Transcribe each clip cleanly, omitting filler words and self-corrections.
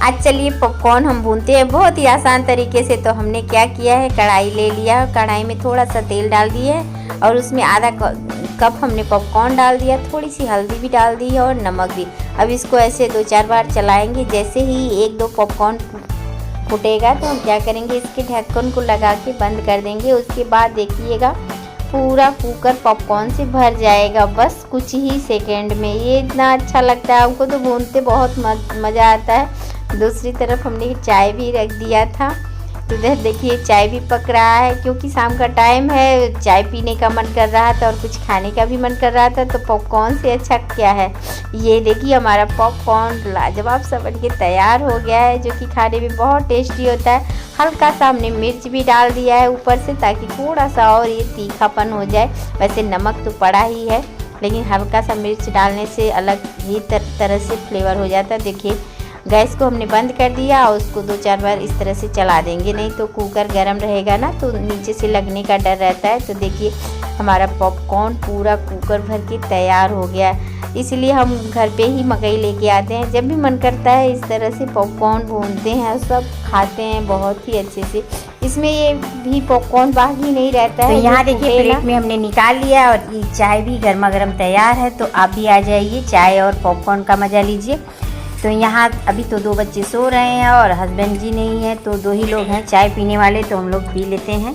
आज चलिए पॉपकॉर्न हम भूनते हैं बहुत ही आसान तरीके से। तो हमने क्या किया है, कढ़ाई ले लिया, कढ़ाई में थोड़ा सा तेल डाल दिया है और उसमें आधा कप हमने पॉपकॉर्न डाल दिया, थोड़ी सी हल्दी भी डाल दी है और नमक भी। अब इसको ऐसे 2-4 बार चलाएंगे। जैसे ही 1-2 पॉपकॉर्न फूटेगा तो हम क्या करेंगे, इसके ढक्कन को लगा के बंद कर देंगे। उसके बाद देखिएगा पूरा कुकर पॉपकॉर्न से भर जाएगा बस कुछ ही सेकंड में। ये इतना अच्छा लगता है, हमको तो भूनते बहुत मज़ा आता है। दूसरी तरफ हमने चाय भी रख दिया था, तो इधर देखिए चाय भी पक रहा है। क्योंकि शाम का टाइम है, चाय पीने का मन कर रहा था और कुछ खाने का भी मन कर रहा था, तो पॉपकॉर्न से अच्छा क्या है। ये देखिए हमारा पॉपकॉर्न लाजवाब सा बन के तैयार हो गया है, जो कि खाने में बहुत टेस्टी होता है। हल्का सा हमने मिर्च भी डाल दिया है ऊपर से, ताकि थोड़ा सा और ये तीखापन हो जाए। वैसे नमक तो पड़ा ही है, लेकिन हल्का सा मिर्च डालने से अलग ही तरह से फ्लेवर हो जाता है। देखिए गैस को हमने बंद कर दिया और उसको 2-4 बार इस तरह से चला देंगे, नहीं तो कुकर गर्म रहेगा ना, तो नीचे से लगने का डर रहता है। तो देखिए हमारा पॉपकॉर्न पूरा कुकर भर के तैयार हो गया। इसलिए हम घर पे ही मकई लेके आते हैं, जब भी मन करता है इस तरह से पॉपकॉर्न भूनते हैं, सब खाते हैं बहुत ही अच्छे से। इसमें ये भी पॉपकॉर्न बाकी नहीं रहता है। तो यहाँ देखिए प्लेट में हमने निकाल लिया और ये चाय भी गर्मा गर्म तैयार है। तो आप भी आ जाइए, चाय और पॉपकॉर्न का मज़ा लीजिए। तो यहाँ अभी तो 2 बच्चे सो रहे हैं और हस्बैंड जी नहीं है, तो 2 ही लोग हैं चाय पीने वाले, तो हम लोग पी लेते हैं।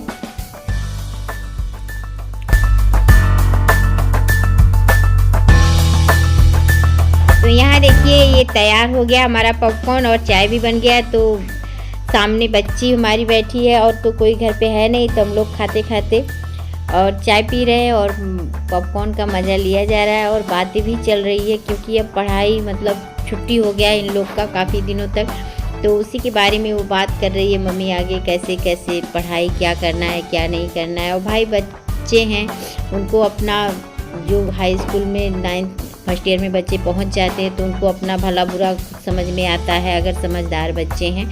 तो यहाँ देखिए ये तैयार हो गया हमारा पॉपकॉर्न और चाय भी बन गया। तो सामने बच्ची हमारी बैठी है और तो कोई घर पे है नहीं, तो हम लोग खाते खाते और चाय पी रहे हैं और पॉपकॉर्न का मज़ा लिया जा रहा है और बातें भी चल रही है। क्योंकि अब पढ़ाई मतलब छुट्टी हो गया इन लोग का काफ़ी दिनों तक, तो उसी के बारे में वो बात कर रही है, मम्मी आगे कैसे कैसे पढ़ाई, क्या करना है क्या नहीं करना है। और भाई बच्चे हैं, उनको अपना जो हाई स्कूल में 9th फर्स्ट ईयर में बच्चे पहुंच जाते हैं, तो उनको अपना भला बुरा समझ में आता है, अगर समझदार बच्चे हैं।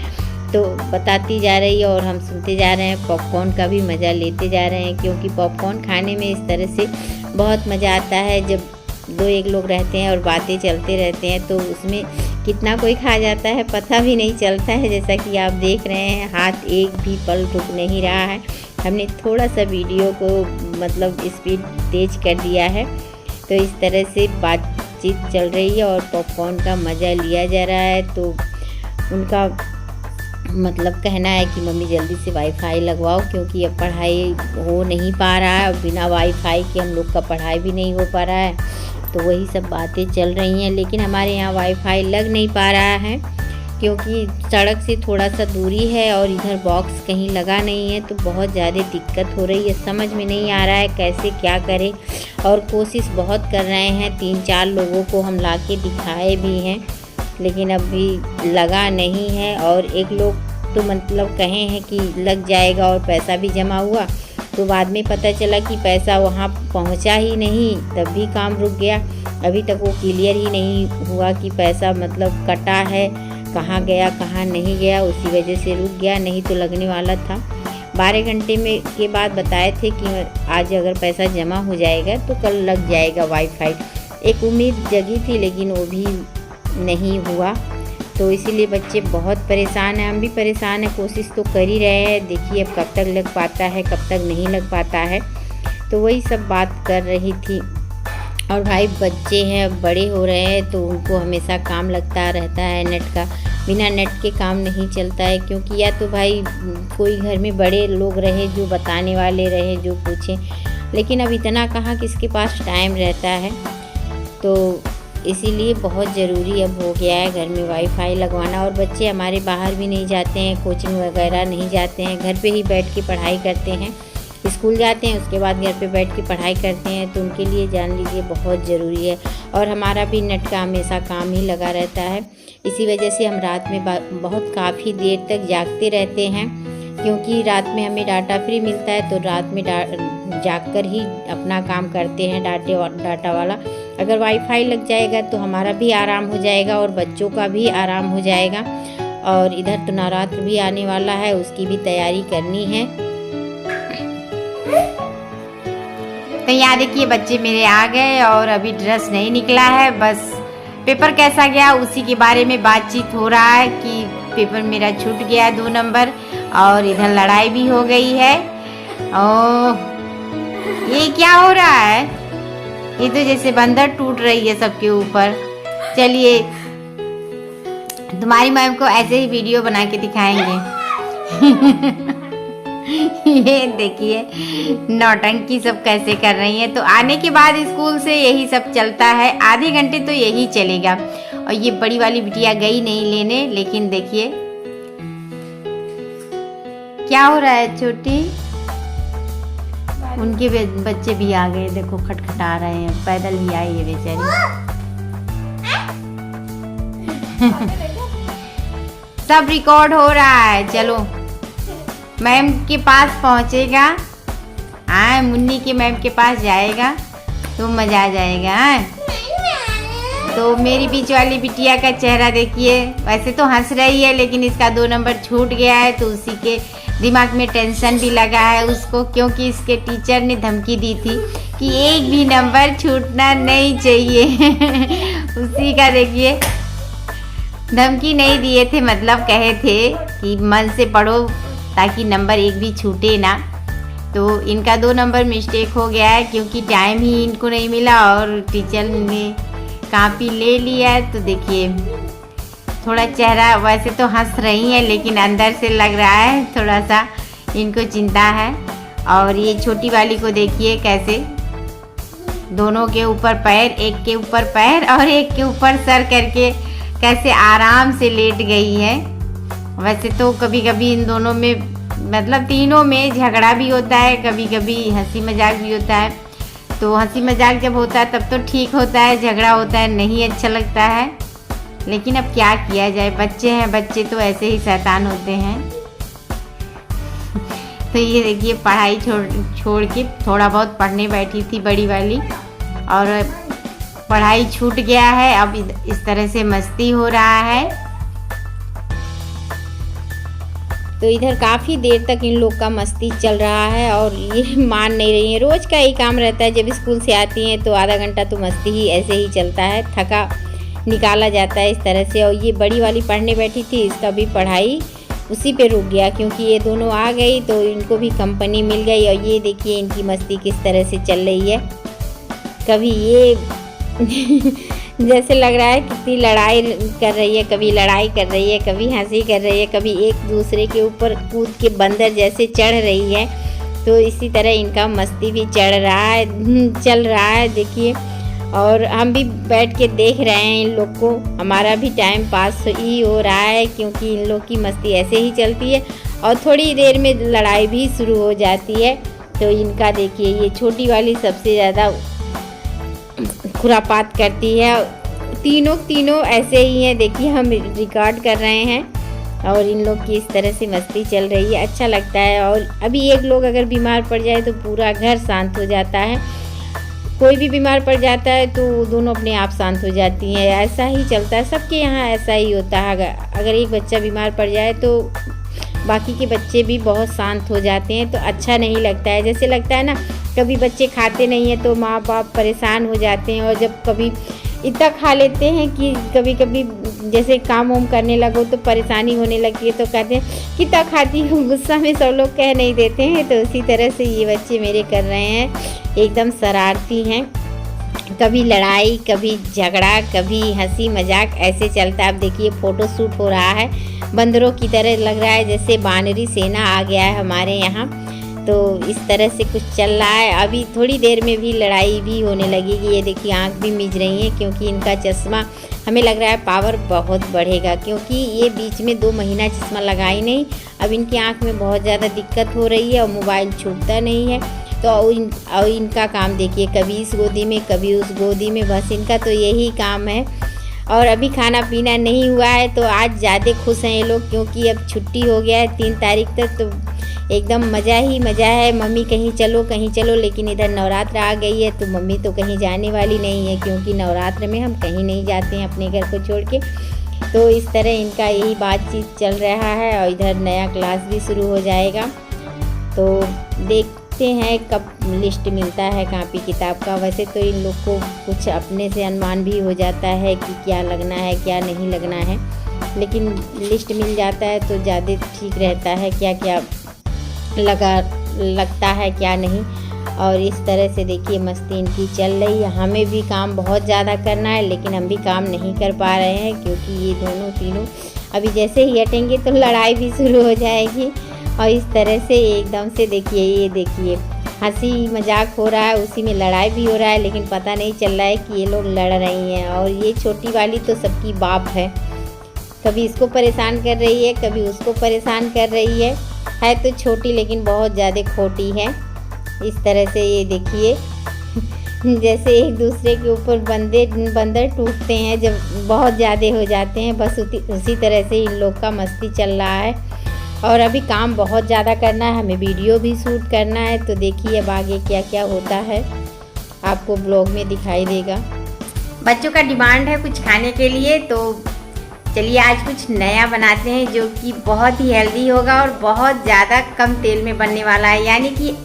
तो बताती जा रही है और हम सुनते जा रहे हैं, पॉपकॉर्न का भी मज़ा लेते जा रहे हैं। क्योंकि पॉपकॉर्न खाने में इस तरह से बहुत मज़ा आता है, जब 2-1 लोग रहते हैं और बातें चलते रहते हैं, तो उसमें कितना कोई खा जाता है पता भी नहीं चलता है। जैसा कि आप देख रहे हैं, हाथ एक भी पल रुक नहीं रहा है। हमने थोड़ा सा वीडियो को मतलब स्पीड तेज कर दिया है। तो इस तरह से बातचीत चल रही है और पॉपकॉर्न का मज़ा लिया जा रहा है। तो उनका मतलब कहना है कि मम्मी जल्दी से वाईफाई लगवाओ, क्योंकि अब पढ़ाई हो नहीं पा रहा है और बिना वाईफाई के हम लोग का पढ़ाई भी नहीं हो पा रहा है। तो वही सब बातें चल रही हैं। लेकिन हमारे यहाँ वाईफाई लग नहीं पा रहा है, क्योंकि सड़क से थोड़ा सा दूरी है और इधर बॉक्स कहीं लगा नहीं है, तो बहुत ज़्यादा दिक्कत हो रही है। समझ में नहीं आ रहा है कैसे क्या करें, और कोशिश बहुत कर रहे हैं। 3-4 लोगों को हम ला के दिखाए भी हैं, लेकिन अभी लगा नहीं है। और एक लोग तो मतलब कहे हैं कि लग जाएगा और पैसा भी जमा हुआ, तो बाद में पता चला कि पैसा वहाँ पहुँचा ही नहीं, तब भी काम रुक गया। अभी तक वो क्लियर ही नहीं हुआ कि पैसा मतलब कटा है, कहाँ गया कहाँ नहीं गया, उसी वजह से रुक गया। नहीं तो लगने वाला था। 12 घंटे में के बाद बताए थे कि आज अगर पैसा जमा हो जाएगा तो कल लग जाएगा वाईफाई। एक उम्मीद जगी थी, लेकिन वो भी नहीं हुआ। तो इसीलिए बच्चे बहुत परेशान हैं, हम भी परेशान हैं। कोशिश तो कर ही रहे हैं, देखिए अब कब तक लग पाता है कब तक नहीं लग पाता है। तो वही सब बात कर रही थी। और भाई बच्चे हैं, बड़े हो रहे हैं, तो उनको हमेशा काम लगता रहता है नेट का। बिना नेट के काम नहीं चलता है। क्योंकि या तो भाई कोई घर में बड़े लोग रहे जो बताने वाले रहे, जो पूछें, लेकिन अब इतना कहाँ किसके पास टाइम रहता है। तो इसीलिए बहुत ज़रूरी अब हो गया है घर में वाईफाई लगवाना। और बच्चे हमारे बाहर भी नहीं जाते हैं, कोचिंग वगैरह नहीं जाते हैं, घर पे ही बैठ के पढ़ाई करते हैं। स्कूल जाते हैं, उसके बाद घर पे बैठ के पढ़ाई करते हैं, तो उनके लिए जान लीजिए बहुत ज़रूरी है। और हमारा भी नेट का हमेशा काम ही लगा रहता है। इसी वजह से हम रात में बहुत काफ़ी देर तक जागते रहते हैं, क्योंकि रात में हमें डाटा फ्री मिलता है, तो रात में जाग कर ही अपना काम करते हैं डाटा वाला। अगर वाईफाई लग जाएगा तो हमारा भी आराम हो जाएगा और बच्चों का भी आराम हो जाएगा। और इधर तो नवरात्र भी आने वाला है, उसकी भी तैयारी करनी है। तो यहाँ देखिए बच्चे मेरे आ गए और अभी ड्रेस नहीं निकला है, बस पेपर कैसा गया उसी के बारे में बातचीत हो रहा है कि पेपर मेरा छूट गया 2 नंबर, और इधर लड़ाई भी हो गई है। ओह, ये क्या हो रहा है? ये तो जैसे बंदर टूट रही है सबके ऊपर। चलिए, तुम्हारी मैम को ऐसे ही वीडियो बना के दिखाएंगे। ये देखिए नौटंकी सब कैसे कर रही हैं। तो आने के बाद स्कूल से यही सब चलता है, आधे घंटे तो यही चलेगा। और ये बड़ी वाली बिटिया गई नहीं लेने, लेकिन देखिए क्या हो रहा है। छोटी, उनके बच्चे भी आ गए, देखो खटखटा रहे हैं, पैदल ही आई है बेचारी। सब रिकॉर्ड हो रहा है। चलो, मैम के पास पहुंचेगा, मुन्नी के मैम के पास जाएगा तो मजा आ जाएगा। तो मेरी बीच वाली बिटिया का चेहरा देखिए, वैसे तो हंस रही है, लेकिन इसका 2 नंबर छूट गया है तो उसी के दिमाग में टेंशन भी लगा है उसको, क्योंकि इसके टीचर ने धमकी दी थी कि एक भी नंबर छूटना नहीं चाहिए। उसी का देखिए, धमकी नहीं दिए थे, मतलब कहे थे कि मन से पढ़ो ताकि नंबर एक भी छूटे ना। तो इनका 2 नंबर मिस्टेक हो गया है, क्योंकि टाइम ही इनको नहीं मिला और टीचर ने कॉपी ले लिया है। तो देखिए थोड़ा चेहरा, वैसे तो हंस रही है लेकिन अंदर से लग रहा है थोड़ा सा इनको चिंता है। और ये छोटी वाली को देखिए कैसे दोनों के ऊपर पैर, एक के ऊपर पैर और एक के ऊपर सर करके कैसे आराम से लेट गई है। वैसे तो कभी कभी इन दोनों में, मतलब तीनों में झगड़ा भी होता है, कभी कभी हंसी मजाक भी होता है। तो हंसी मजाक जब होता है तब तो ठीक होता है, झगड़ा होता है नहीं अच्छा लगता है। लेकिन अब क्या किया जाए, बच्चे हैं, बच्चे तो ऐसे ही शैतान होते हैं। तो ये देखिए पढ़ाई छोड़ के थोड़ा बहुत पढ़ने बैठी थी बड़ी वाली, और पढ़ाई छूट गया है। अब इस तरह से मस्ती हो रहा है। तो इधर काफ़ी देर तक इन लोग का मस्ती चल रहा है और ये मान नहीं रही है। रोज़ का ही काम रहता है, जब स्कूल से आती हैं तो आधा घंटा तो मस्ती ही ऐसे ही चलता है, थका निकाला जाता है इस तरह से। और ये बड़ी वाली पढ़ने बैठी थी, इसका भी पढ़ाई उसी पे रुक गया, क्योंकि ये दोनों आ गई तो इनको भी कंपनी मिल गई। और ये देखिए इनकी मस्ती किस तरह से चल रही है। कभी ये जैसे लग रहा है कितनी लड़ाई कर रही है, कभी लड़ाई कर रही है, कभी हंसी कर रही है, कभी एक दूसरे के ऊपर कूद के बंदर जैसे चढ़ रही है। तो इसी तरह इनका मस्ती भी चल रहा है देखिए। और हम भी बैठ के देख रहे हैं इन लोग को, हमारा भी टाइम पास ही हो रहा है, क्योंकि इन लोग की मस्ती ऐसे ही चलती है और थोड़ी देर में लड़ाई भी शुरू हो जाती है। तो इनका देखिए, ये छोटी वाली सबसे ज़्यादा खुरापात करती है। तीनों ऐसे ही हैं, देखिए हम रिकॉर्ड कर रहे हैं और इन लोग की इस तरह से मस्ती चल रही है, अच्छा लगता है। और अभी एक लोग अगर बीमार पड़ जाए तो पूरा घर शांत हो जाता है, कोई भी बीमार पड़ जाता है तो दोनों अपने आप शांत हो जाती हैं। ऐसा ही चलता है, सबके यहाँ ऐसा ही होता है। अगर एक बच्चा बीमार पड़ जाए तो बाकी के बच्चे भी बहुत शांत हो जाते हैं, तो अच्छा नहीं लगता है। जैसे लगता है ना, कभी बच्चे खाते नहीं हैं तो माँ बाप परेशान हो जाते हैं, और जब कभी इतना खा लेते हैं कि कभी कभी जैसे काम वाम करने लगो तो परेशानी होने लगती है, तो कहते हैं कितना खाती हूँ, गुस्सा में सब लोग कह नहीं देते हैं। तो उसी तरह से ये बच्चे मेरे कर रहे हैं, एकदम शरारती हैं, कभी लड़ाई, कभी झगड़ा, कभी हंसी मजाक ऐसे चलता है। अब देखिए फ़ोटो शूट हो रहा है, बंदरों की तरह लग रहा है जैसे वानरी सेना आ गया है हमारे यहाँ। तो इस तरह से कुछ चल रहा है। अभी थोड़ी देर में भी लड़ाई भी होने लगेगी। ये देखिए आँख भी मिज रही है, क्योंकि इनका चश्मा हमें लग रहा है पावर बहुत बढ़ेगा, क्योंकि ये बीच में 2 महीना चश्मा लगाई नहीं। अब इनकी आँख में बहुत ज़्यादा दिक्कत हो रही है और मोबाइल छूटता नहीं है। तो इनका काम देखिए, कभी इस गोदी में कभी उस गोदी में, बस इनका तो यही काम है। और अभी खाना पीना नहीं हुआ है, तो आज ज़्यादा खुश हैं ये लोग, क्योंकि अब छुट्टी हो गया है 3 तारीख तक, तो एकदम मज़ा ही मज़ा है। मम्मी कहीं चलो, लेकिन इधर नवरात्र आ गई है तो मम्मी तो कहीं जाने वाली नहीं है, क्योंकि नवरात्र में हम कहीं नहीं जाते हैं अपने घर को छोड़ के। तो इस तरह इनका यही बातचीत चल रहा है। और इधर नया क्लास भी शुरू हो जाएगा, तो देखते हैं कब लिस्ट मिलता है कापी किताब का। वैसे तो इन लोग को कुछ अपने से अनुमान भी हो जाता है कि क्या लगना है क्या नहीं लगना है, लेकिन लिस्ट मिल जाता है तो ज़्यादा ठीक रहता है क्या क्या लगता है क्या नहीं। और इस तरह से देखिए मस्ती इनकी चल रही है। हमें भी काम बहुत ज़्यादा करना है लेकिन हम भी काम नहीं कर पा रहे हैं क्योंकि ये दोनों तीनों अभी जैसे ही हटेंगे तो लड़ाई भी शुरू हो जाएगी। और इस तरह से एकदम से देखिए ये देखिए हंसी मजाक हो रहा है, उसी में लड़ाई भी हो रहा है, लेकिन पता नहीं चल रहा है कि ये लोग लड़ रही हैं। और ये छोटी वाली तो सबकी बाप है, कभी इसको परेशान कर रही है कभी उसको परेशान कर रही है तो छोटी लेकिन बहुत ज़्यादा खोटी है। इस तरह से ये देखिए जैसे एक दूसरे के ऊपर बंदर टूटते हैं जब बहुत ज़्यादा हो जाते हैं, बस उसी तरह से इन लोग का मस्ती चल रहा है। और अभी काम बहुत ज़्यादा करना है, हमें वीडियो भी शूट करना है, तो देखिए अब आगे क्या क्या होता है आपको ब्लॉग में दिखाई देगा। बच्चों का डिमांड है कुछ खाने के लिए, तो चलिए आज कुछ नया बनाते हैं जो कि बहुत ही हेल्दी होगा और बहुत ज़्यादा कम तेल में बनने वाला है। यानी कि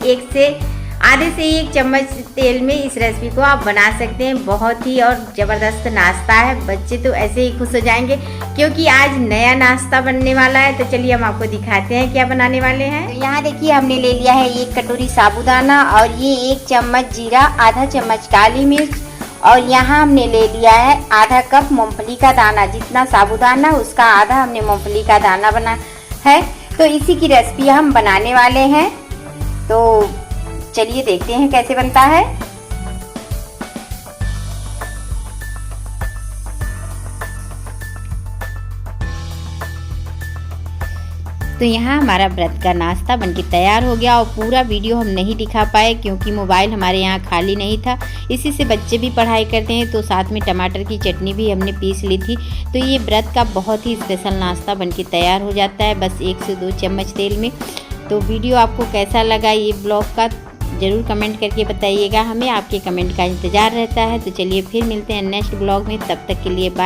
आधे से 1 चम्मच तेल में इस रेसिपी को आप बना सकते हैं। बहुत ही और ज़बरदस्त नाश्ता है, बच्चे तो ऐसे ही खुश हो जाएंगे क्योंकि आज नया नाश्ता बनने वाला है। तो चलिए हम आपको दिखाते हैं क्या बनाने वाले हैं। तो यहाँ देखिए हमने ले लिया है 1 कटोरी साबूदाना और ये 1 चम्मच जीरा, आधा चम्मच काली मिर्च और यहाँ हमने ले लिया है आधा कप मूंगफली का दाना। जितना साबूदाना उसका आधा हमने मूंगफली का दाना बना है। तो इसी की रेसिपी हम बनाने वाले हैं, तो चलिए देखते हैं कैसे बनता है। तो यहाँ हमारा व्रत का नाश्ता बनके तैयार हो गया और पूरा वीडियो हम नहीं दिखा पाए क्योंकि मोबाइल हमारे यहाँ खाली नहीं था। इसी से बच्चे भी पढ़ाई करते हैं, तो साथ में टमाटर की चटनी भी हमने पीस ली थी। तो ये व्रत का बहुत ही स्पेशल नाश्ता बनके तैयार हो जाता है बस 1 से 2 चम्मच तेल में। तो वीडियो आपको कैसा लगा ये ब्लॉग का ज़रूर कमेंट करके बताइएगा, हमें आपके कमेंट का इंतज़ार रहता है। तो चलिए फिर मिलते हैं नेक्स्ट ब्लॉग में, तब तक के लिए बाय।